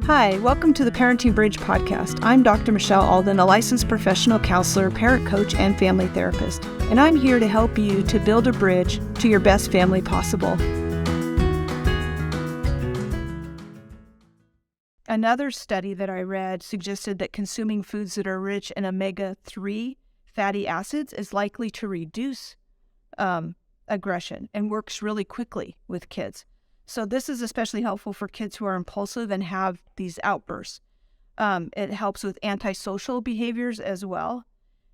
Hi, welcome to the Parenting Bridge podcast. I'm Dr. Michelle Alden, a licensed professional counselor, parent coach, and family therapist, and I'm here to help you to build a bridge to your best family possible. Another study that I read suggested that consuming foods that are rich in omega-3 fatty acids is likely to reduce aggression and works really quickly with kids. So this is especially helpful for kids who are impulsive and have these outbursts. It helps with antisocial behaviors as well,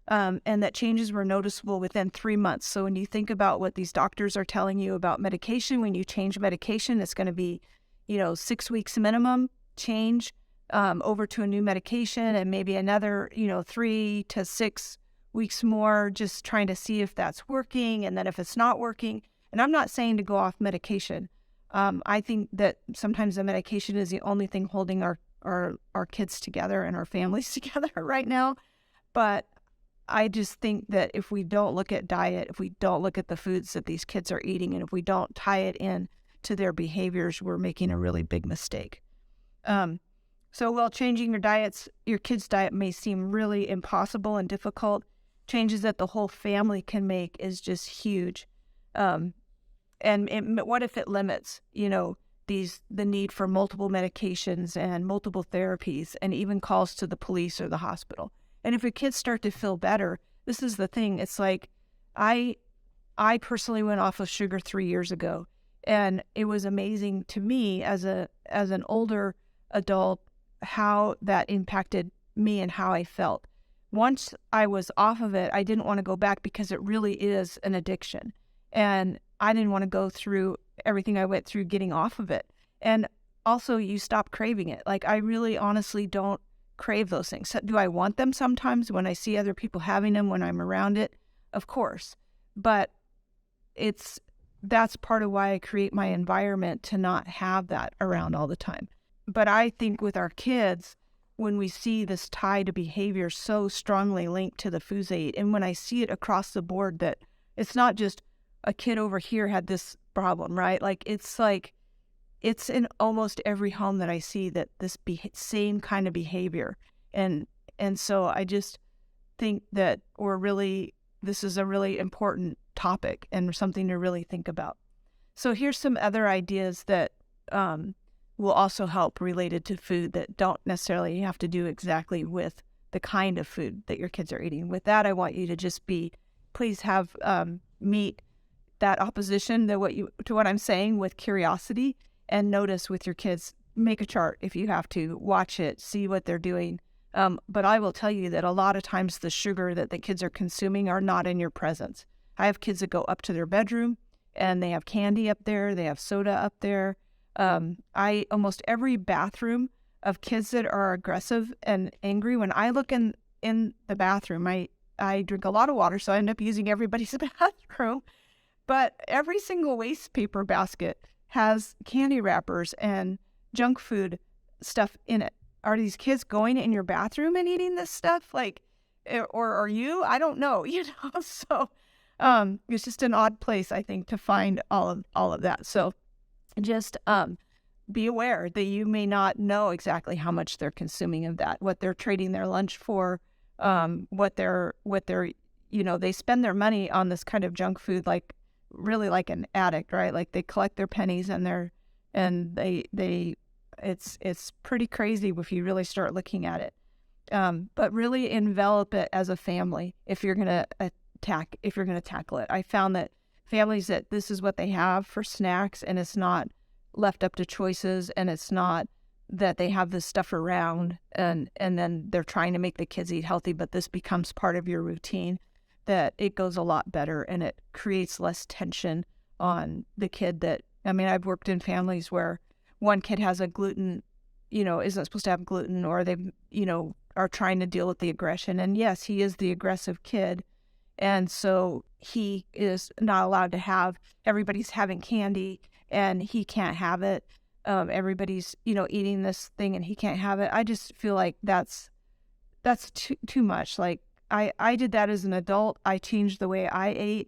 and that changes were noticeable within 3 months. So when you think about what these doctors are telling you about medication, when you change medication, it's going to be, 6 weeks minimum change over to a new medication, and maybe another, 3 to 6 weeks more, just trying to see if that's working, and then if it's not working. And I'm not saying to go off medication. I think that sometimes the medication is the only thing holding our kids together and our families together right now. But I just think that if we don't look at diet, if we don't look at the foods that these kids are eating, and if we don't tie it in to their behaviors, we're making a really big mistake. So while changing your kid's diet may seem really impossible and difficult, changes that the whole family can make is just huge. And what if it limits, the need for multiple medications and multiple therapies and even calls to the police or the hospital? And if your kids start to feel better, this is the thing. It's like I personally went off of sugar 3 years ago, and it was amazing to me as an older adult how that impacted me and how I felt. Once I was off of it, I didn't want to go back because it really is an addiction. And I didn't want to go through everything I went through getting off of it. And also, you stop craving it. Like, I really honestly don't crave those things. So, do I want them sometimes when I see other people having them, when I'm around it? Of course. But that's part of why I create my environment to not have that around all the time. But I think with our kids, when we see this tie to behavior so strongly linked to the foods they eat, and when I see it across the board, that it's not just a kid over here had this problem, right? It's in almost every home that I see that this same kind of behavior. And so I just think that this is a really important topic and something to really think about. So here's some other ideas that will also help related to food that don't necessarily have to do exactly with the kind of food that your kids are eating. With that, I want you to just please have meet that opposition to what I'm saying with curiosity, and notice with your kids. Make a chart if you have to, watch it, see what they're doing. But I will tell you that a lot of times the sugar that the kids are consuming are not in your presence. I have kids that go up to their bedroom and they have candy up there, they have soda up there. Almost every bathroom of kids that are aggressive and angry, when I look in the bathroom, I drink a lot of water, so I end up using everybody's bathroom. But every single waste paper basket has candy wrappers and junk food stuff in it. Are these kids going in your bathroom and eating this stuff? Or are you? I don't know, So it's just an odd place, I think, to find all of that. So just be aware that you may not know exactly how much they're consuming of that, what they're trading their lunch for, what they're they spend their money on this kind of junk food really like an addict, right? Like, they collect their pennies it's pretty crazy if you really start looking at it. But really envelop it as a family if you're going to tackle it. I found that families that this is what they have for snacks, and it's not left up to choices, and it's not that they have this stuff around and then they're trying to make the kids eat healthy, but this becomes part of your routine, that it goes a lot better and it creates less tension on the kid. I've worked in families where one kid has a gluten, isn't supposed to have gluten, or they, are trying to deal with the aggression. And yes, he is the aggressive kid. And so he is not allowed to have, everybody's having candy and he can't have it. Everybody's, eating this thing and he can't have it. I just feel like that's too much. Like, I did that as an adult. I changed the way I ate.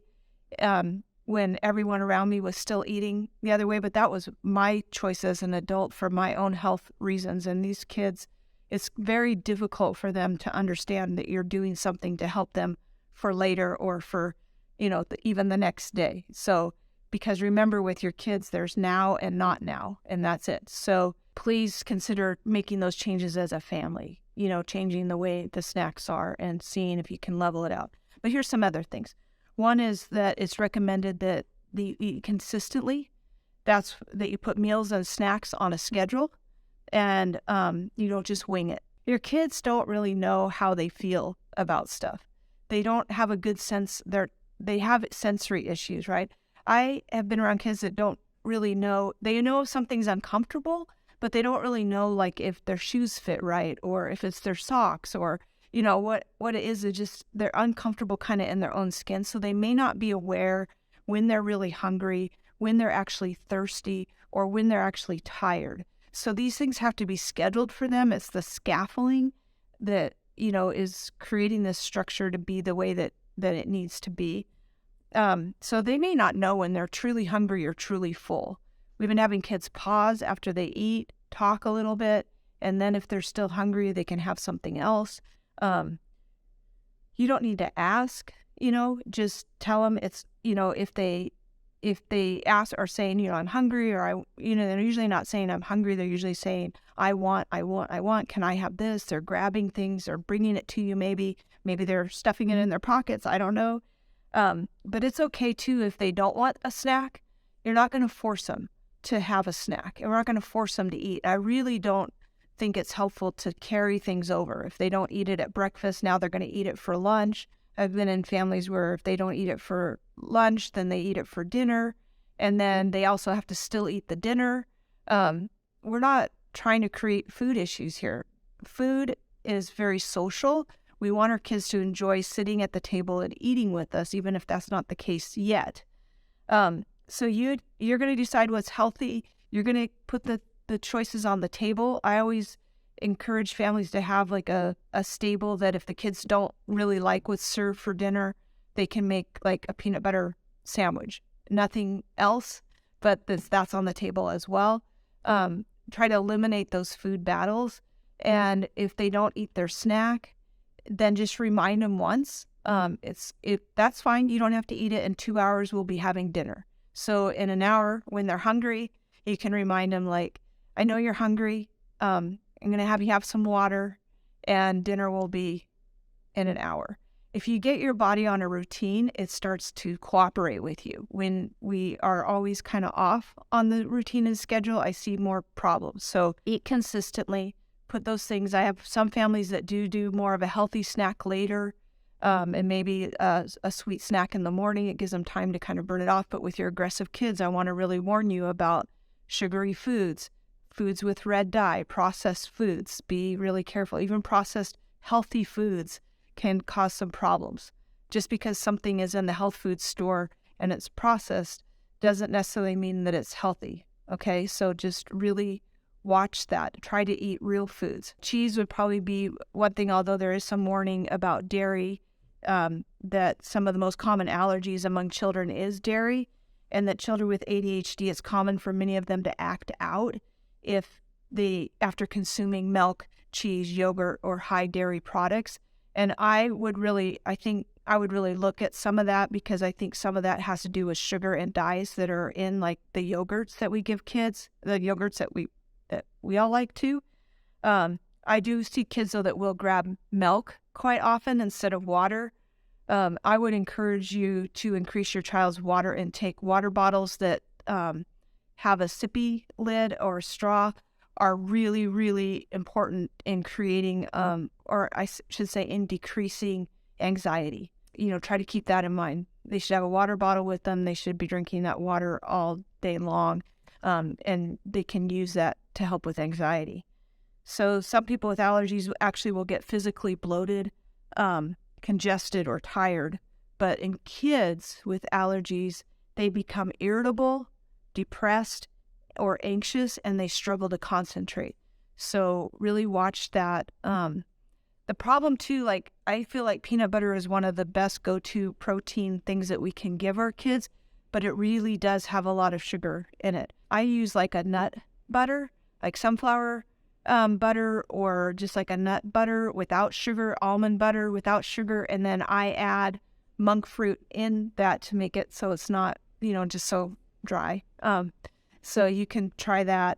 when everyone around me was still eating the other way, but that was my choice as an adult for my own health reasons. And these kids, it's very difficult for them to understand that you're doing something to help them for later or for, even the next day. So, because remember, with your kids, there's now and not now, and that's it. So please consider making those changes as a family, changing the way the snacks are and seeing if you can level it out. But here's some other things. One is that it's recommended that you eat consistently. That's that you put meals and snacks on a schedule, and you don't just wing it. Your kids don't really know how they feel about stuff. They don't have a good sense. They have sensory issues, right? I have been around kids that don't really know. They know if something's uncomfortable, but they don't really know, like, if their shoes fit right or if it's their socks or what it is. It's just they're uncomfortable kind of in their own skin. So they may not be aware when they're really hungry, when they're actually thirsty, or when they're actually tired. So these things have to be scheduled for them. It's the scaffolding that, is creating this structure to be the way that it needs to be. So they may not know when they're truly hungry or truly full. We've been having kids pause after they eat, talk a little bit, and then if they're still hungry, they can have something else. You don't need to ask, just tell them it's, if they ask or saying, I'm hungry, or they're usually not saying I'm hungry. They're usually saying, I want, can I have this? They're grabbing things or bringing it to you. Maybe they're stuffing it in their pockets. I don't know. But it's okay too if they don't want a snack. You're not going to force them to have a snack, and we're not going to force them to eat. I really don't think it's helpful to carry things over. If they don't eat it at breakfast, now they're going to eat it for lunch. I've been in families where if they don't eat it for lunch, then they eat it for dinner, and then they also have to still eat the dinner. We're not trying to create food issues here. Food is very social. We want our kids to enjoy sitting at the table and eating with us, even if that's not the case yet. So you're going to decide what's healthy. You're going to put the choices on the table. I always encourage families to have like a stable that if the kids don't really like what's served for dinner, they can make like a peanut butter sandwich. Nothing else, but that's on the table as well. Try to eliminate those food battles. And if they don't eat their snack, then just remind them once. That's fine. You don't have to eat it. In 2 hours, we'll be having dinner. So in an hour, when they're hungry, you can remind them, like, I know you're hungry. I'm going to have you have some water, and dinner will be in an hour. If you get your body on a routine, it starts to cooperate with you. When we are always kind of off on the routine and schedule, I see more problems. So eat consistently, put those things. I have some families that do more of a healthy snack later, and maybe a sweet snack in the morning. It gives them time to kind of burn it off. But with your aggressive kids, I want to really warn you about sugary foods with red dye, processed foods. Be really careful. Even processed healthy foods can cause some problems. Just because something is in the health food store and it's processed doesn't necessarily mean that it's healthy. Okay, so just really watch that. Try to eat real foods. Cheese would probably be one thing, although there is some warning about dairy, that some of the most common allergies among children is dairy, and that children with ADHD, it's common for many of them to act out after consuming milk, cheese, yogurt, or high dairy products. And I would really look at some of that, because I think some of that has to do with sugar and dyes that are in like the yogurts that we give kids, the yogurts that we all like to. I do see kids though that will grab milk quite often instead of water. I would encourage you to increase your child's water intake. Water bottles that have a sippy lid or a straw are really, really important in creating, or I should say in decreasing anxiety. Try to keep that in mind. They should have a water bottle with them. They should be drinking that water all day long, and they can use that to help with anxiety. So some people with allergies actually will get physically bloated, congested, or tired. But in kids with allergies, they become irritable, depressed, or anxious, and they struggle to concentrate. So really watch that. The problem too, like, I feel like peanut butter is one of the best go-to protein things that we can give our kids. but it really does have a lot of sugar in it. I use like a nut butter, like sunflower butter, or just like a nut butter without sugar, almond butter without sugar, and then I add monk fruit in that to make it so it's not, just so dry. So you can try that.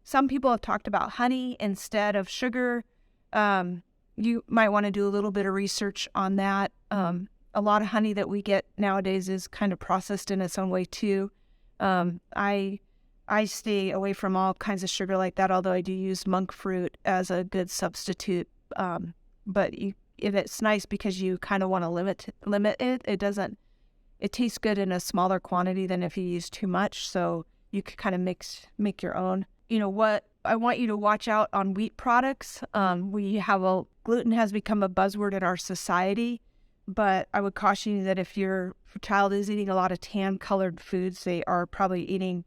Some people have talked about honey instead of sugar. You might want to do a little bit of research on that. A lot of honey that we get nowadays is kind of processed in its own way too. I stay away from all kinds of sugar like that, although I do use monk fruit as a good substitute. But it's nice because you kind of want to limit it. It tastes good in a smaller quantity than if you use too much. So you could kind of make your own. What I want you to watch out on wheat products. Gluten has become a buzzword in our society, but I would caution you that if your child is eating a lot of tan-colored foods, they are probably eating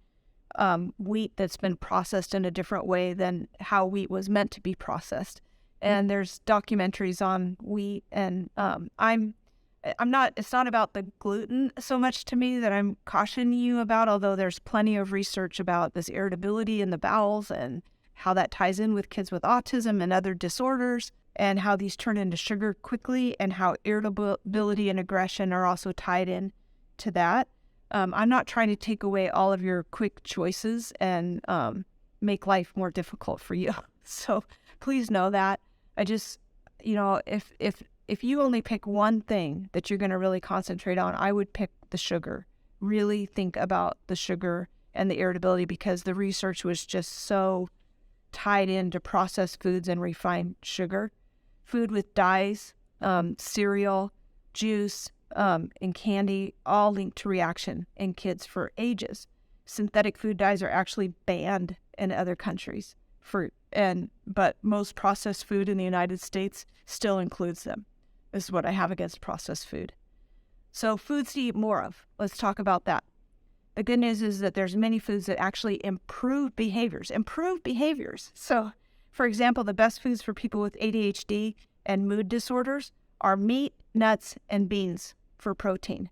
wheat that's been processed in a different way than how wheat was meant to be processed. And there's documentaries on wheat, and it's not about the gluten so much to me that I'm cautioning you about, although there's plenty of research about this irritability in the bowels and how that ties in with kids with autism and other disorders, and how these turn into sugar quickly, and how irritability and aggression are also tied in to that. I'm not trying to take away all of your quick choices and make life more difficult for you. So please know that. I just, if you only pick one thing that you're going to really concentrate on, I would pick the sugar. Really think about the sugar and the irritability, because the research was just so tied into processed foods and refined sugar. Food with dyes, cereal, juice, and candy, all linked to reaction in kids for ages. Synthetic food dyes are actually banned in other countries, but most processed food in the United States still includes them. This is what I have against processed food. So foods to eat more of. Let's talk about that. The good news is that there's many foods that actually improve behaviors. So, for example, the best foods for people with ADHD and mood disorders are meat, nuts, and beans for protein.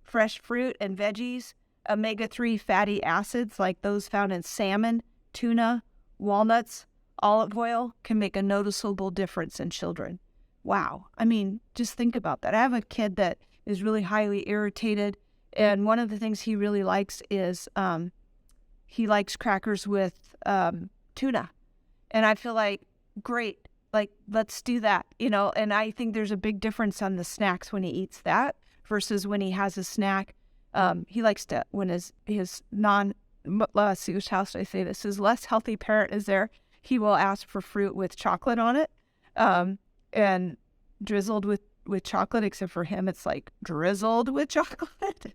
Fresh fruit and veggies, omega-3 fatty acids like those found in salmon, tuna, walnuts, olive oil can make a noticeable difference in children. Wow. I mean, just think about that. I have a kid that is really highly irritated, and one of the things he really likes is he likes crackers with tuna. And I feel like, great, like, let's do that, and I think there's a big difference on the snacks when he eats that versus when he has a snack. He likes to, when his let's see, which house did I say this? His less healthy parent is there, he will ask for fruit with chocolate on it, and drizzled with chocolate, except for him, it's like drizzled with chocolate.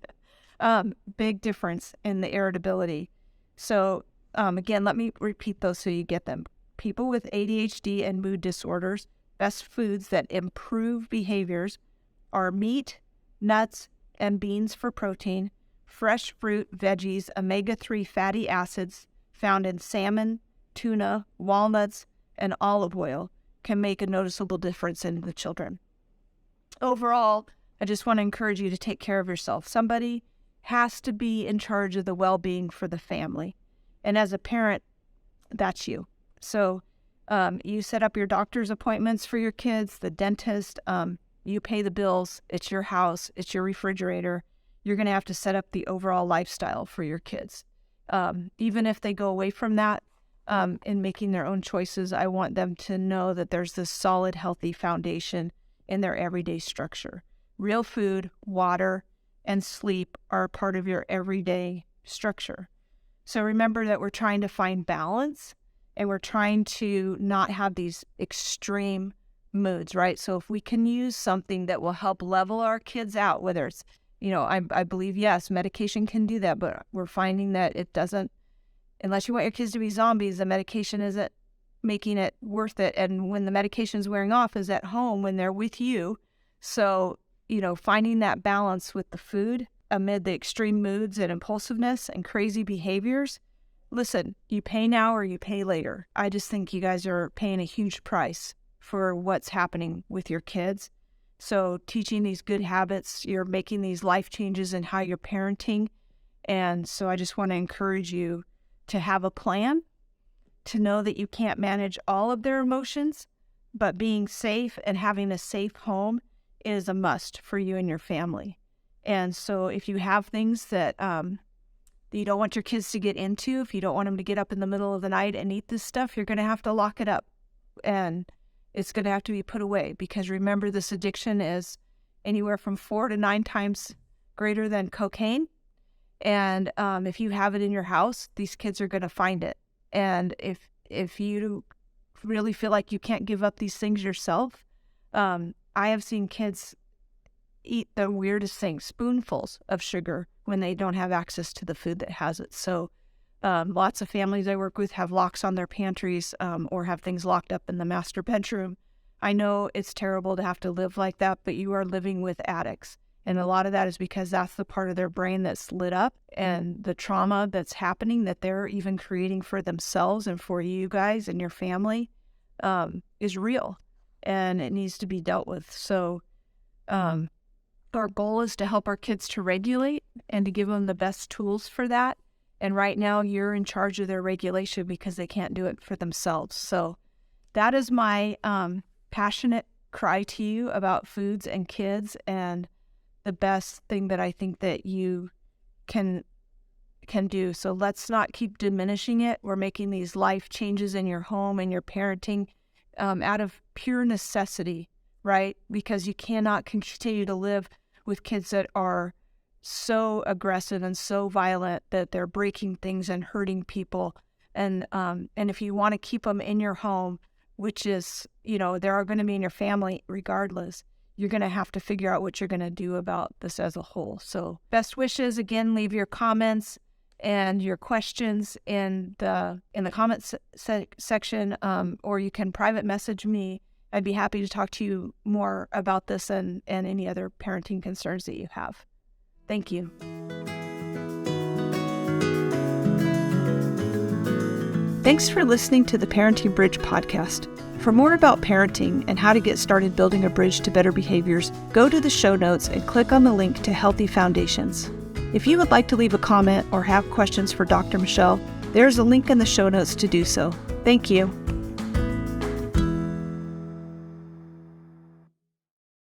Big difference in the irritability. So, again, let me repeat those so you get them. People with ADHD and mood disorders, best foods that improve behaviors are meat, nuts, and beans for protein, fresh fruit, veggies, omega-3 fatty acids found in salmon, tuna, walnuts, and olive oil can make a noticeable difference in the children. Overall, I just want to encourage you to take care of yourself. Somebody has to be in charge of the well-being for the family. And as a parent, that's you. So you set up your doctor's appointments for your kids, the dentist, you pay the bills, it's your house, it's your refrigerator. You're going to have to set up the overall lifestyle for your kids. Even if they go away from that in making their own choices, I want them to know that there's this solid, healthy foundation in their everyday structure. Real food, water, and sleep are a part of your everyday structure. So remember that we're trying to find balance, and we're trying to not have these extreme moods, right? So if we can use something that will help level our kids out, whether it's, I believe, yes, medication can do that, but we're finding that it doesn't, unless you want your kids to be zombies, the medication isn't making it worth it. And when the medication's wearing off is at home when they're with you. So, finding that balance with the food amid the extreme moods and impulsiveness and crazy behaviors. Listen, you pay now or you pay later. I just think you guys are paying a huge price for what's happening with your kids. So teaching these good habits, you're making these life changes in how you're parenting. And so I just want to encourage you to have a plan, to know that you can't manage all of their emotions, but being safe and having a safe home is a must for you and your family. And so if you have things that you don't want your kids to get into, if you don't want them to get up in the middle of the night and eat this stuff, you're going to have to lock it up. And it's going to have to be put away, because remember, this addiction is anywhere from 4 to 9 times greater than cocaine. And if you have it in your house, these kids are going to find it. And if you really feel like you can't give up these things yourself, I have seen kids eat the weirdest things, spoonfuls of sugar, when they don't have access to the food that has it. So lots of families I work with have locks on their pantries or have things locked up in the master bedroom. I know it's terrible to have to live like that, but you are living with addicts. And a lot of that is because that's the part of their brain that's lit up, and the trauma that's happening that they're even creating for themselves and for you guys and your family is real, and it needs to be dealt with. So our goal is to help our kids to regulate and to give them the best tools for that. And right now you're in charge of their regulation because they can't do it for themselves. So that is my passionate cry to you about foods and kids, and the best thing that I think that you can do. So let's not keep diminishing it. We're making these life changes in your home and your parenting out of pure necessity, right? Because you cannot continue to live with kids that are so aggressive and so violent that they're breaking things and hurting people. And if you want to keep them in your home, which is, they are going to be in your family regardless, you're going to have to figure out what you're going to do about this as a whole. So best wishes. Again, leave your comments and your questions in the comments section, or you can private message me. I'd be happy to talk to you more about this and any other parenting concerns that you have. Thank you. Thanks for listening to the Parenting Bridge podcast. For more about parenting and how to get started building a bridge to better behaviors, go to the show notes and click on the link to Healthy Foundations. If you would like to leave a comment or have questions for Dr. Michelle, there's a link in the show notes to do so. Thank you.